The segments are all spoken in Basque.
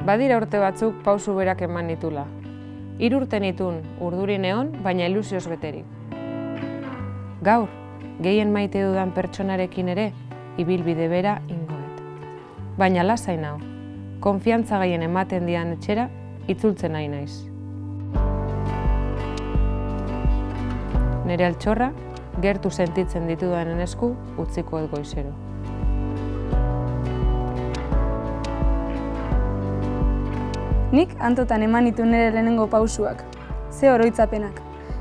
Badira urte batzuk pausu berak eman nitula. 3 urte nitun urdurin egon, baina ilusioz beterik. Gaur, gehien maite dudan pertsonarekin ere, ibilbide bera ingoet. Baina lasai nau, konfiantza gehien ematen dian etxera, itzultzen nahi naiz. Nere altxorra, gertu sentitzen ditudanen esku, utziko goizero. Nik Antotan eman ditu nire lehenengo pausuak, ze oroitzapenak.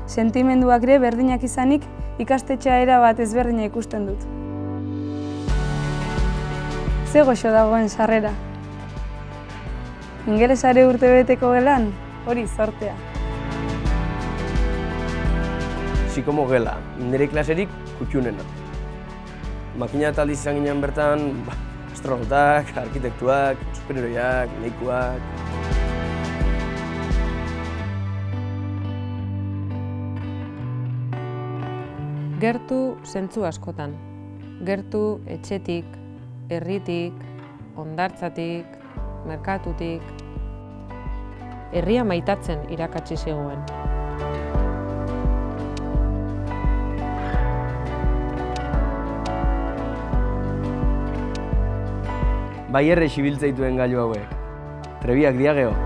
Sentimenduak ere berdinak izanik, ikastetxea erabat ezberdina ikusten dut. Ze goxo dagoen sarrera. Ingelesare urtebeteko gelan, hori zortea. Psikomo gela, nire klaserik kutxunena. Makina taldiz izan ginen bertan, astronautak, arkitektuak, superheroiak, medikuak. Gertu zentzu askotan. Gertu etxetik, herritik, hondartzatik, merkatutik. Herria maitatzen irakatsi zegoen. Bai erre xibiltzeituen gailu hauek. Trebiak diageo.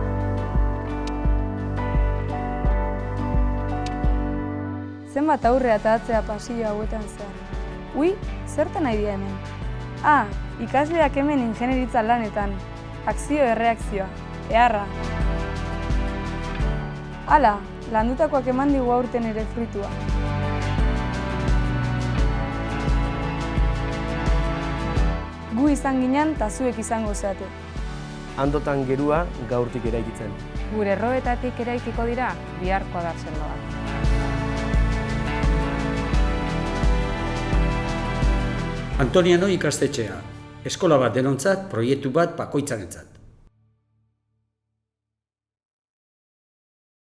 Zenbat aurrea eta atzea pasillo hauetan zehar. Ui, zertan nahi dira hemen? Ikasleak hemen ingenieritza lanetan. Akzio-erreakzioa, eharra. Hala, landutakoak eman digu aurten ere fruitua. Gu izan ginen eta zuek izango zeate. Antotan gerua gaurtik eraikitzen. Gure erroetatik eraikiko dira, biharko adar sendoak. Antoniano ikastetxea, eskola bat denontzat, proiektu bat bakoitzarentzat.